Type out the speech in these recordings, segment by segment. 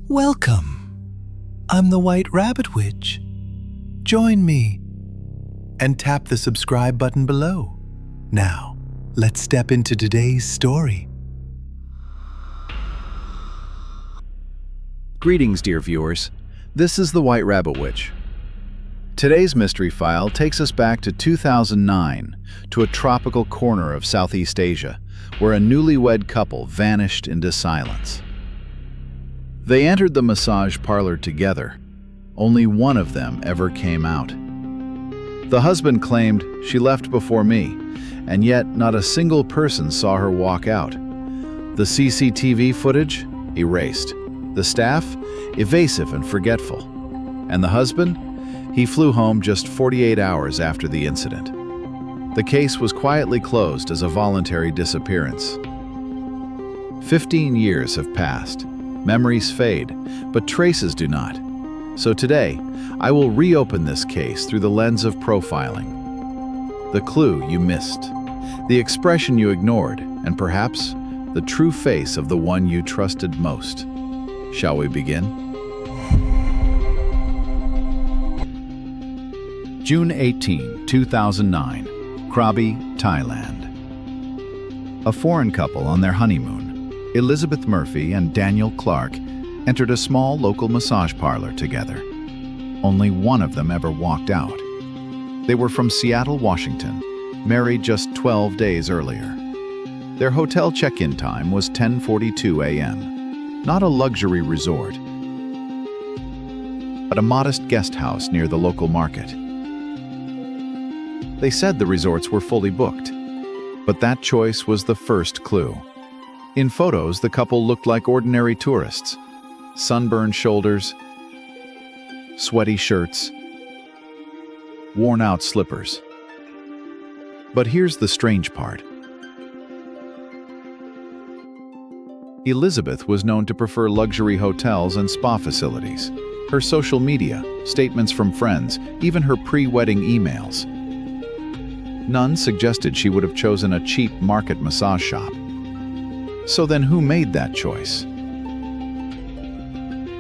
Welcome. I'm the White Rabbit Witch. Join me and tap the subscribe button below. Now, let's step into today's story. Greetings, dear viewers. This is the White Rabbit Witch. Today's mystery file takes us back to 2009 to a tropical corner of Southeast Asia where a newlywed couple vanished into silence. They entered the massage parlor together. Only one of them ever came out. The husband claimed, "She left before me," and yet not a single person saw her walk out. The CCTV footage? Erased. The staff? Evasive and forgetful. And the husband? He flew home just 48 hours after the incident. The case was quietly closed as a voluntary disappearance. 15 years have passed. Memories fade, but traces do not. So today, I will reopen this case through the lens of profiling. The clue you missed, the expression you ignored, and perhaps the true face of the one you trusted most. Shall we begin? June 18, 2009, Krabi, Thailand. A foreign couple on their honeymoon, Elizabeth Murphy and Daniel Clark, entered a small local massage parlor together. Only one of them ever walked out. They were from Seattle, Washington, married just 12 days earlier. Their hotel check-in time was 10:42 a.m. Not a luxury resort, but a modest guest house near the local market. They said the resorts were fully booked, but that choice was the first clue. In photos, the couple looked like ordinary tourists. Sunburned shoulders, sweaty shirts, worn-out slippers. But here's the strange part. Elizabeth was known to prefer luxury hotels and spa facilities. Her social media, statements from friends, even her pre-wedding emails. None suggested she would have chosen a cheap market massage shop. So then who made that choice?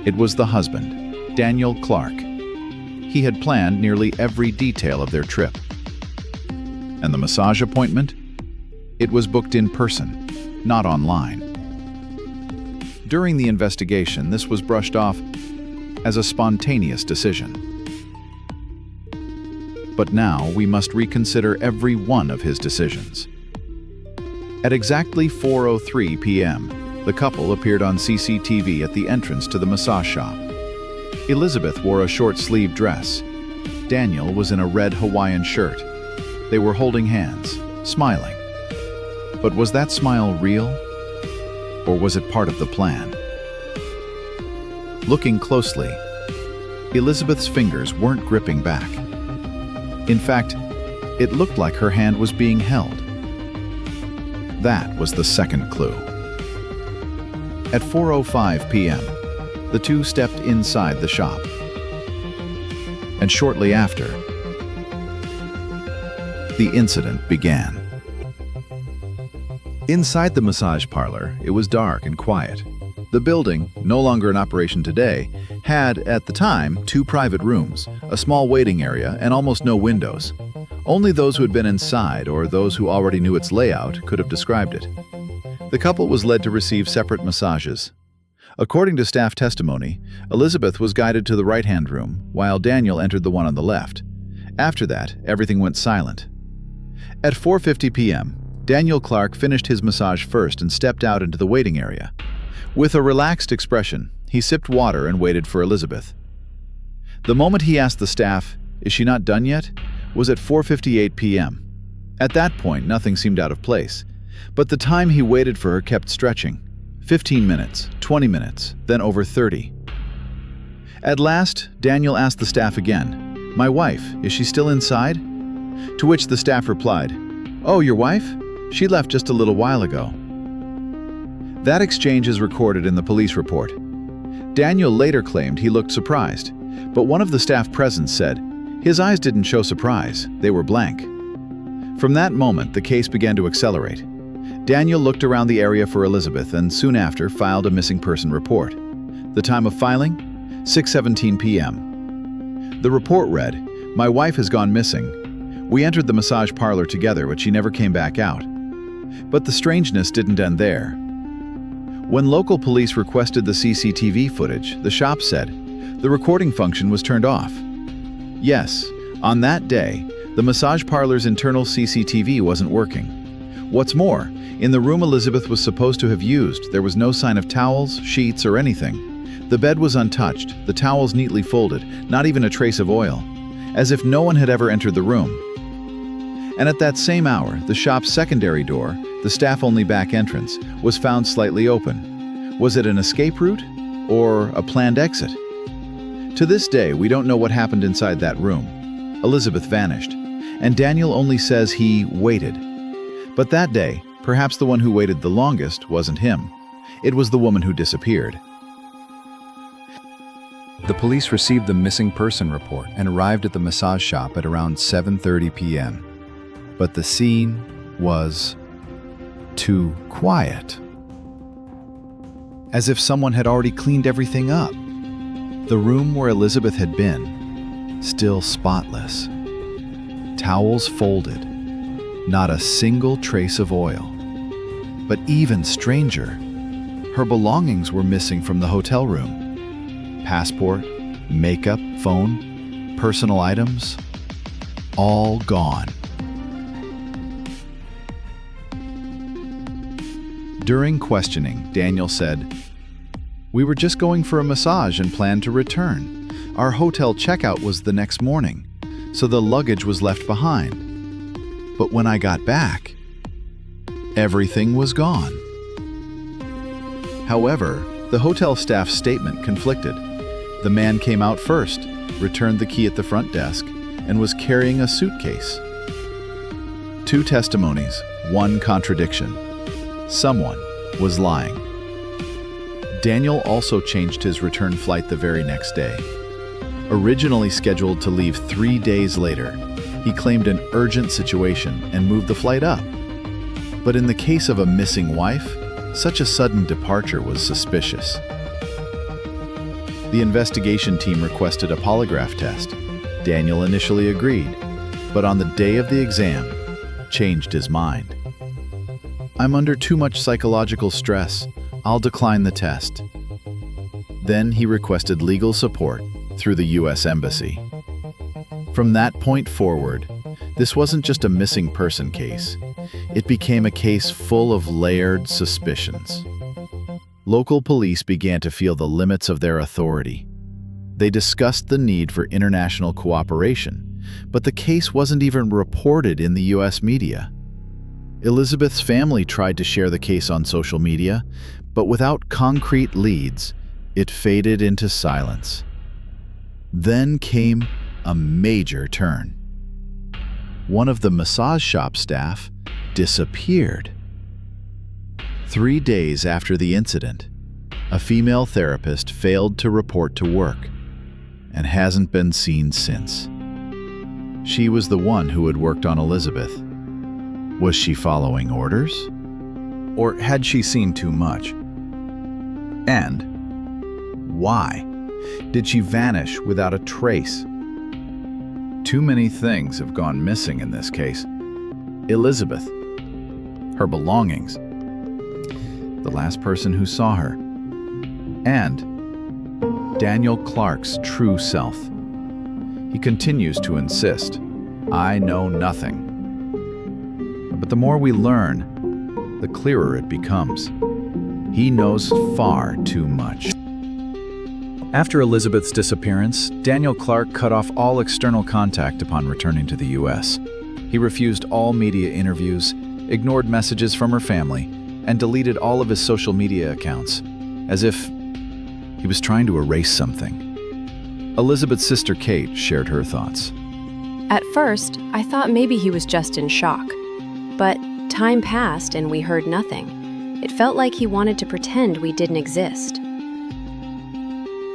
It was the husband, Daniel Clark. He had planned nearly every detail of their trip. And the massage appointment? It was booked in person, not online. During the investigation, this was brushed off as a spontaneous decision. But now we must reconsider every one of his decisions. At exactly 4:03 p.m., the couple appeared on CCTV at the entrance to the massage shop. Elizabeth wore a short-sleeved dress. Daniel was in a red Hawaiian shirt. They were holding hands, smiling. But was that smile real? Or was it part of the plan? Looking closely, Elizabeth's fingers weren't gripping back. In fact, it looked like her hand was being held. That was the second clue. At 4:05 p.m., the two stepped inside the shop. And shortly after, the incident began. Inside the massage parlor, it was dark and quiet. The building, no longer in operation today, had, at the time, 2 private rooms, a small waiting area, and almost no windows. Only those who had been inside or those who already knew its layout could have described it. The couple was led to receive separate massages. According to staff testimony, Elizabeth was guided to the right-hand room, while Daniel entered the one on the left. After that, everything went silent. At 4:50 p.m., Daniel Clark finished his massage first and stepped out into the waiting area. With a relaxed expression, he sipped water and waited for Elizabeth. The moment he asked the staff, "Is she not done yet?" was at 4:58 p.m. At that point, nothing seemed out of place, but the time he waited for her kept stretching. 15 minutes, 20 minutes, then over 30. At last, Daniel asked the staff again, "My wife, is she still inside?" To which the staff replied, "Oh, your wife? She left just a little while ago." That exchange is recorded in the police report. Daniel later claimed he looked surprised, but one of the staff present said, his eyes didn't show surprise, they were blank. From that moment, the case began to accelerate. Daniel looked around the area for Elizabeth and soon after filed a missing person report. The time of filing? 6:17 p.m. The report read, "My wife has gone missing. We entered the massage parlor together, but she never came back out." But the strangeness didn't end there. When local police requested the CCTV footage, the shop said the recording function was turned off. Yes, on that day, the massage parlor's internal CCTV wasn't working. What's more, in the room Elizabeth was supposed to have used, there was no sign of towels, sheets, or anything. The bed was untouched, the towels neatly folded, not even a trace of oil, as if no one had ever entered the room. And at that same hour, the shop's secondary door, the staff-only back entrance, was found slightly open. Was it an escape route or a planned exit? To this day, we don't know what happened inside that room. Elizabeth vanished, and Daniel only says he waited. But that day, perhaps the one who waited the longest wasn't him. It was the woman who disappeared. The police received the missing person report and arrived at the massage shop at around 7:30 p.m. But the scene was too quiet. As if someone had already cleaned everything up. The room where Elizabeth had been, still spotless. Towels folded, not a single trace of oil. But even stranger, her belongings were missing from the hotel room. Passport, makeup, phone, personal items, all gone. During questioning, Daniel said, "We were just going for a massage and planned to return. Our hotel checkout was the next morning, so the luggage was left behind. But when I got back, everything was gone." However, the hotel staff's statement conflicted. The man came out first, returned the key at the front desk, and was carrying a suitcase. Two testimonies, one contradiction. Someone was lying. Daniel also changed his return flight the very next day. Originally scheduled to leave 3 days later, he claimed an urgent situation and moved the flight up. But in the case of a missing wife, such a sudden departure was suspicious. The investigation team requested a polygraph test. Daniel initially agreed, but on the day of the exam, changed his mind. "I'm under too much psychological stress. I'll decline the test." Then he requested legal support through the U.S. Embassy. From that point forward, this wasn't just a missing person case. It became a case full of layered suspicions. Local police began to feel the limits of their authority. They discussed the need for international cooperation, but the case wasn't even reported in the U.S. media. Elizabeth's family tried to share the case on social media, but without concrete leads, it faded into silence. Then came a major turn. One of the massage shop staff disappeared. 3 days after the incident, a female therapist failed to report to work and hasn't been seen since. She was the one who had worked on Elizabeth. Was she following orders? Or had she seen too much? And why did she vanish without a trace? Too many things have gone missing in this case. Elizabeth, her belongings, the last person who saw her, and Daniel Clark's true self. He continues to insist, "I know nothing." But the more we learn, the clearer it becomes. He knows far too much. After Elizabeth's disappearance, Daniel Clark cut off all external contact upon returning to the U.S. He refused all media interviews, ignored messages from her family, and deleted all of his social media accounts, as if he was trying to erase something. Elizabeth's sister Kate shared her thoughts. At first, I thought maybe he was just in shock. But time passed and we heard nothing. It felt like he wanted to pretend we didn't exist.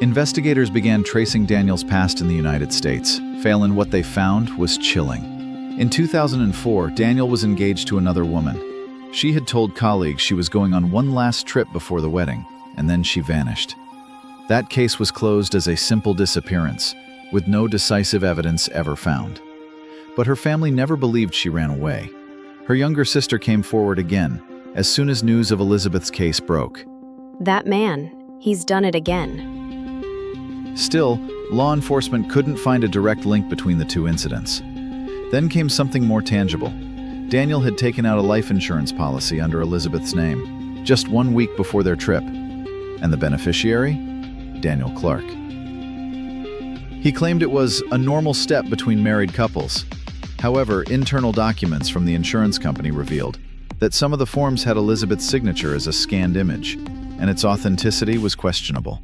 Investigators began tracing Daniel's past in the United States. Phelan, what they found was chilling. In 2004, Daniel was engaged to another woman. She had told colleagues she was going on one last trip before the wedding, and then she vanished. That case was closed as a simple disappearance, with no decisive evidence ever found. But her family never believed she ran away. Her younger sister came forward again, as soon as news of Elizabeth's case broke. That man, he's done it again. Still, law enforcement couldn't find a direct link between the two incidents. Then came something more tangible. Daniel had taken out a life insurance policy under Elizabeth's name, just 1 week before their trip. And the beneficiary? Daniel Clark. He claimed it was a normal step between married couples. However, internal documents from the insurance company revealed that some of the forms had Elizabeth's signature as a scanned image, and its authenticity was questionable.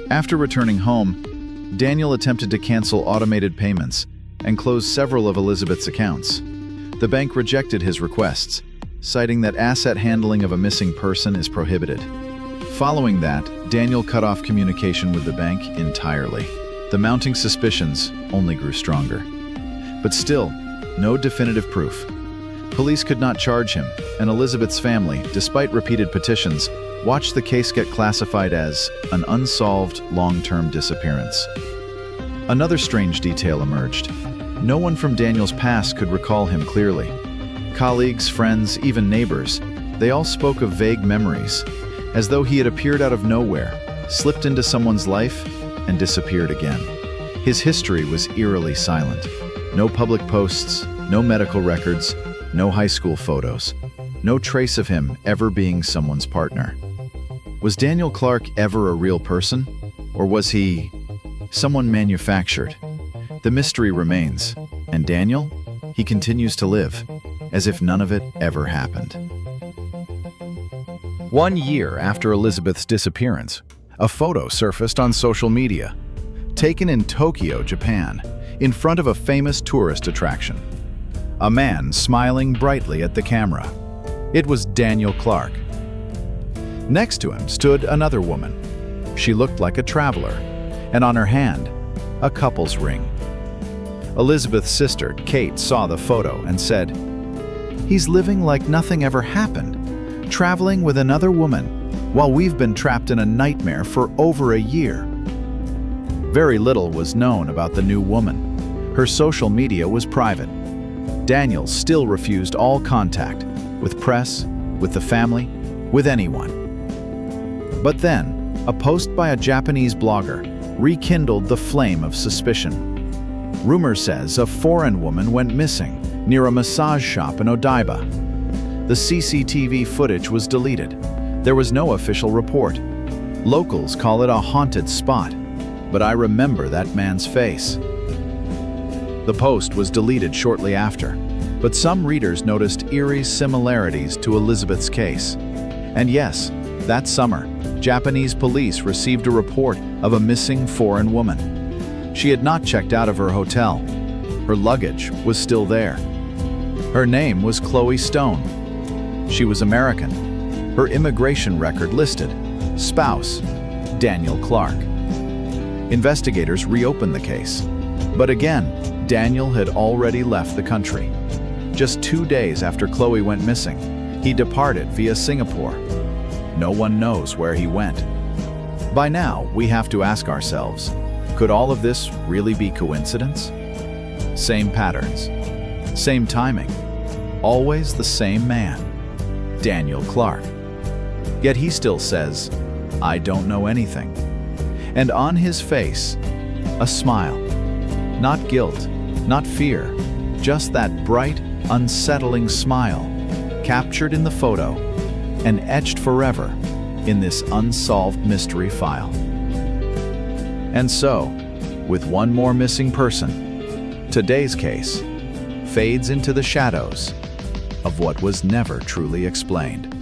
After returning home, Daniel attempted to cancel automated payments and close several of Elizabeth's accounts. The bank rejected his requests, citing that asset handling of a missing person is prohibited. Following that, Daniel cut off communication with the bank entirely. The mounting suspicions only grew stronger. But still, no definitive proof. Police could not charge him, and Elizabeth's family, despite repeated petitions, watched the case get classified as an unsolved long-term disappearance. Another strange detail emerged. No one from Daniel's past could recall him clearly. Colleagues, friends, even neighbors, they all spoke of vague memories, as though he had appeared out of nowhere, slipped into someone's life, and disappeared again. His history was eerily silent. No public posts, no medical records, no high school photos, no trace of him ever being someone's partner. Was Daniel Clark ever a real person? Or was he someone manufactured? The mystery remains, and Daniel, he continues to live, as if none of it ever happened. 1 year after Elizabeth's disappearance, a photo surfaced on social media, taken in Tokyo, Japan, in front of a famous tourist attraction. A man smiling brightly at the camera. It was Daniel Clark. Next to him stood another woman. She looked like a traveler, and on her hand, a couple's ring. Elizabeth's sister, Kate, saw the photo and said, "He's living like nothing ever happened, traveling with another woman, while we've been trapped in a nightmare for over a year." Very little was known about the new woman. Her social media was private. Daniel still refused all contact with press, with the family, with anyone. But then, a post by a Japanese blogger rekindled the flame of suspicion. Rumor says a foreign woman went missing near a massage shop in Odaiba. The CCTV footage was deleted. There was no official report. Locals call it a haunted spot, but I remember that man's face. The post was deleted shortly after, but some readers noticed eerie similarities to Elizabeth's case. And yes, that summer, Japanese police received a report of a missing foreign woman. She had not checked out of her hotel. Her luggage was still there. Her name was Chloe Stone. She was American. Her immigration record listed, spouse, Daniel Clark. Investigators reopened the case. But again, Daniel had already left the country. Just 2 days after Chloe went missing, he departed via Singapore. No one knows where he went. By now, we have to ask ourselves, could all of this really be coincidence? Same patterns, same timing, always the same man, Daniel Clark. Yet he still says, "I don't know anything." And on his face, a smile. Not guilt, not fear, just that bright, unsettling smile, captured in the photo and etched forever in this unsolved mystery file. And so, with one more missing person, today's case fades into the shadows of what was never truly explained.